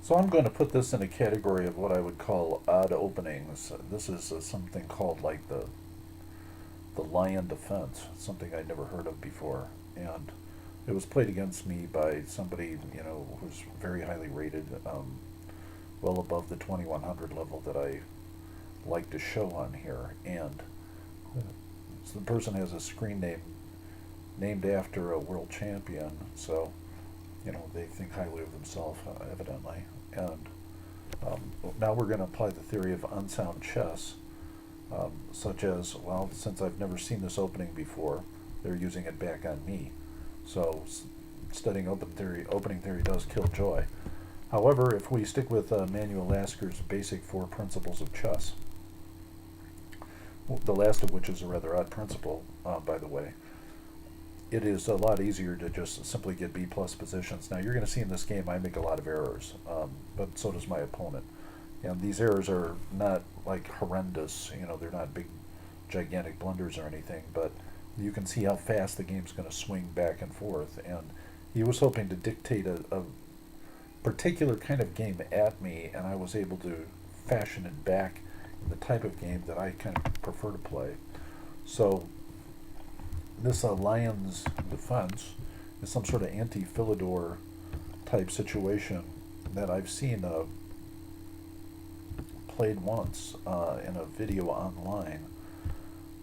So I'm going to put this in a category of what I would call odd openings. This is something called like the lion defense, something I'd never heard of before, and it was played against me by somebody who's very highly rated, well above the 2100 level that I like to show on here, and so the person has a screen name named after a world champion, so they think highly of themselves, evidently. And now we're going to apply the theory of unsound chess, such as, well, since I've never seen this opening before, they're using it back on me. So studying opening theory does kill joy. However, if we stick with Manuel Lasker's basic four principles of chess, the last of which is a rather odd principle, by the way, it is a lot easier to just simply get B plus positions. Now you're going to see in this game I make a lot of errors, but so does my opponent. And these errors are not like horrendous, they're not big, gigantic blunders or anything, but you can see how fast the game's going to swing back and forth. And he was hoping to dictate a particular kind of game at me, and I was able to fashion it back in the type of game that I kind of prefer to play. So this lion's defense is some sort of anti-Philidor type situation that I've seen played once in a video online.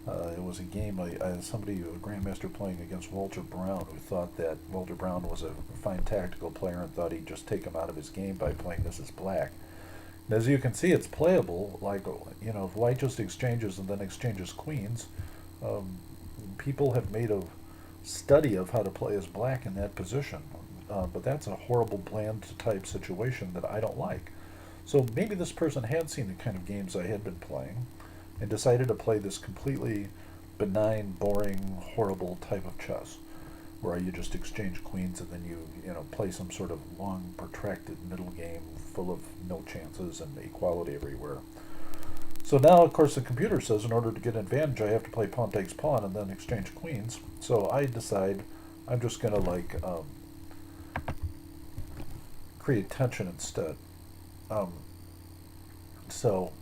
It was a game, somebody, a grandmaster playing against Walter Brown, who thought that Walter Brown was a fine tactical player and thought he'd just take him out of his game by playing this as black. And as you can see, it's playable, like, if white just exchanges and then exchanges queens, people have made a study of how to play as black in that position. But that's a horrible bland type situation that I don't like. So maybe this person had seen the kind of games I had been playing and decided to play this completely benign, boring, horrible type of chess, where you just exchange queens and then you play some sort of long, protracted middle game full of no chances and equality everywhere. So now, of course, the computer says in order to get an advantage, I have to play pawn takes pawn and then exchange queens. So I decide I'm just going to create tension instead. So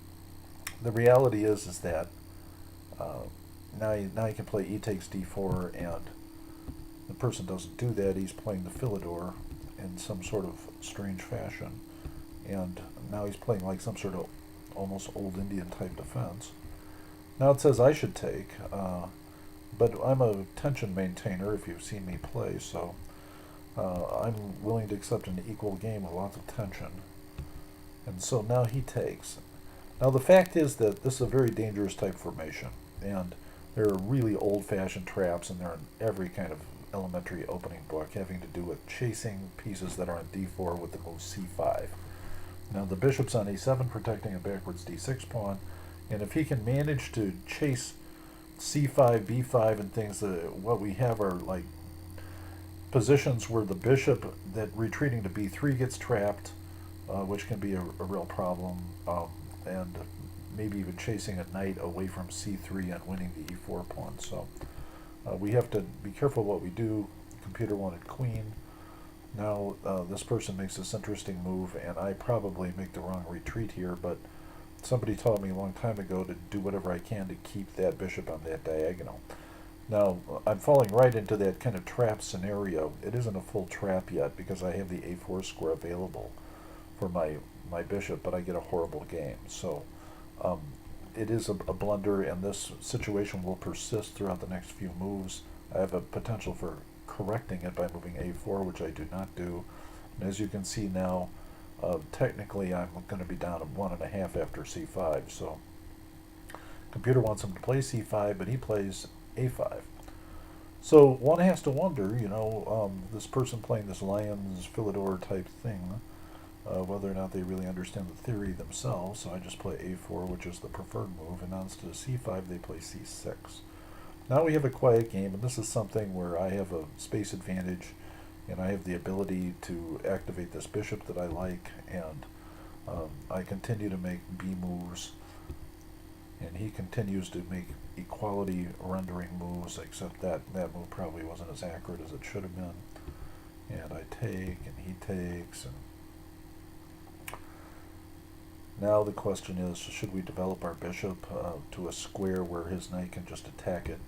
the reality is that now you can play e takes d4, and the person doesn't do that. He's playing the Philidor in some sort of strange fashion, and now he's playing like some sort of almost old Indian type defense. Now it says I should take, but I'm a tension maintainer if you've seen me play, so I'm willing to accept an equal game with lots of tension. And so now he takes. Now the fact is that this is a very dangerous type formation, and there are really old-fashioned traps, and they're in every kind of elementary opening book having to do with chasing pieces that are on d4 with the move c5. Now the bishop's on e7, protecting a backwards d6 pawn, and if he can manage to chase c5, b5, and things, what we have are like positions where the bishop that retreating to b3 gets trapped, which can be a real problem, and maybe even chasing a knight away from c3 and winning the e4 pawn. So we have to be careful what we do. Computer wanted queen. Now this person makes this interesting move, and I probably make the wrong retreat here, but somebody taught me a long time ago to do whatever I can to keep that bishop on that diagonal. Now, I'm falling right into that kind of trap scenario. It isn't a full trap yet because I have the a4 square available for my bishop, but I get a horrible game. So it is a blunder, and this situation will persist throughout the next few moves. I have a potential for correcting it by moving a4, which I do not do. And as you can see now, technically I'm going to be down at 1.5 after c5. So computer wants him to play c5, but he plays a5. So one has to wonder, this person playing this Lion's Philidor type thing, whether or not they really understand the theory themselves. So I just play a4, which is the preferred move, and now instead of c5, they play c6. Now we have a quiet game, and this is something where I have a space advantage, and I have the ability to activate this bishop that I like, and I continue to make b moves, and he continues to make equality rendering moves, except that move probably wasn't as accurate as it should have been. And I take, and he takes, and Now the question is, should we develop our bishop to a square where his knight can just attack it?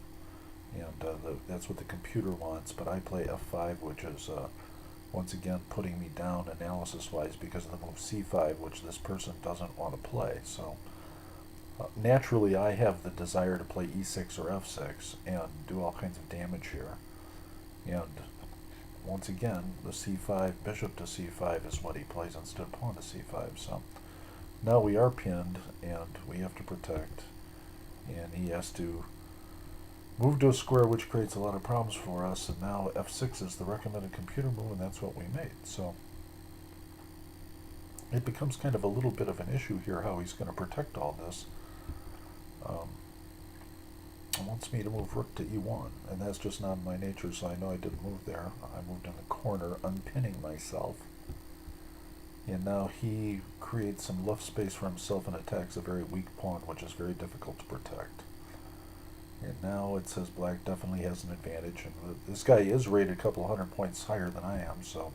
And that's what the computer wants, but I play f5, which is once again putting me down analysis-wise because of the move c5, which this person doesn't want to play. So naturally I have the desire to play e6 or f6 and do all kinds of damage here. And once again, the c5, bishop to c5 is what he plays instead of pawn to c5. So now we are pinned and we have to protect, and he has to move to a square, which creates a lot of problems for us, and now f6 is the recommended computer move, and that's what we made. So it becomes kind of a little bit of an issue here how he's going to protect all this. It wants me to move rook to e1, and that's just not in my nature, so I know I didn't move there. I moved in the corner, unpinning myself. And now he creates some left space for himself and attacks a very weak pawn, which is very difficult to protect. And now it says black definitely has an advantage, and this guy is rated a couple 100 points higher than I am, so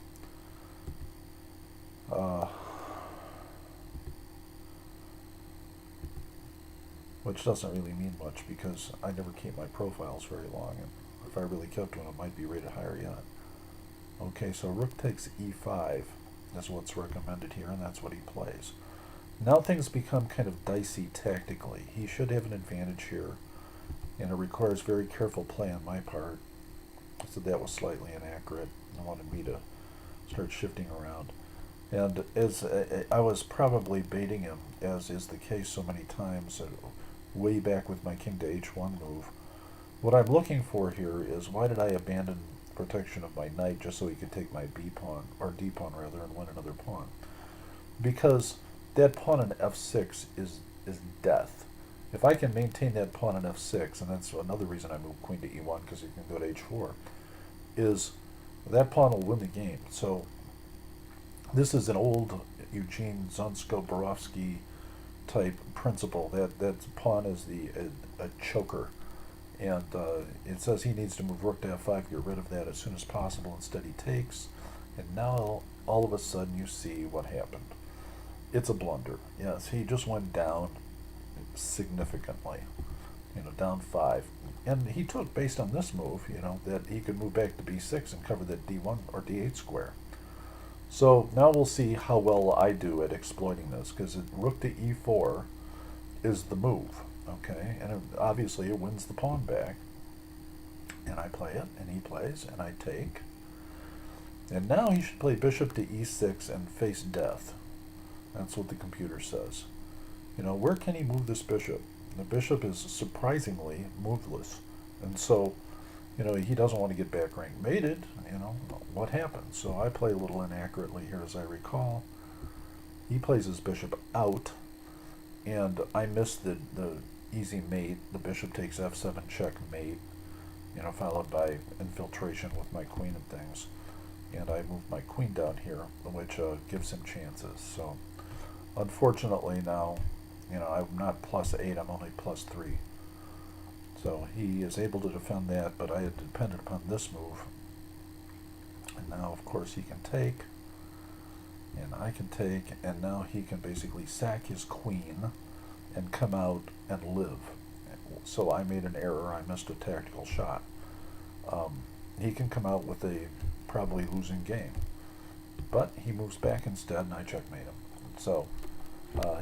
which doesn't really mean much because I never keep my profiles very long, and if I really kept one, it might be rated higher yet. Okay, so rook takes e5 is what's recommended here, and that's what he plays. Now things become kind of dicey tactically. He should have an advantage here, and it requires very careful play on my part. So that was slightly inaccurate. I wanted me to start shifting around. And as I was probably baiting him, as is the case so many times, way back with my king to h1 move. What I'm looking for here is, why did I abandon protection of my knight just so he could take my b pawn, or d pawn rather, and win another pawn? Because that pawn in f6 is death. If I can maintain that pawn in f6, and that's another reason I moved queen to e1, because you can go to h4, is that pawn will win the game. So this is an old Eugene Zonsko-Borofsky type principle, that pawn is a choker. And it says he needs to move rook to f5, get rid of that as soon as possible. Instead he takes, and now all of a sudden you see what happened. It's a blunder. Yes, he just went down significantly, down 5. And he took, based on this move, that he could move back to b6 and cover that d1 or d8 square. So now we'll see how well I do at exploiting this, because rook to e4 is the move, okay? And obviously it wins the pawn back. And I play it, and he plays, and I take. And now he should play bishop to e6 and face death. That's what the computer says. Where can he move this bishop? The bishop is surprisingly moveless. And so, he doesn't want to get back rank mated. What happened? So I play a little inaccurately here, as I recall. He plays his bishop out, and I missed the easy mate. The bishop takes f7 checkmate, followed by infiltration with my queen and things. And I moved my queen down here, which gives him chances. So unfortunately now, I'm not +8, I'm only +3. So he is able to defend that, but I had depended upon this move. And now, of course, he can take, and I can take, and now he can basically sack his queen and come out and live. So I made an error. I missed a tactical shot. He can come out with a probably losing game. But he moves back instead, and I checkmate him. So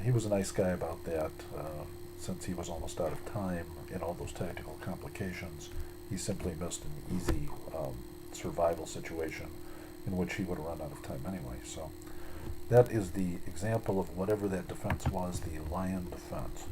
he was a nice guy about that. Since he was almost out of time in all those tactical complications, he simply missed an easy survival situation in which he would have run out of time anyway. So that is the example of whatever that defense was, the lion defense.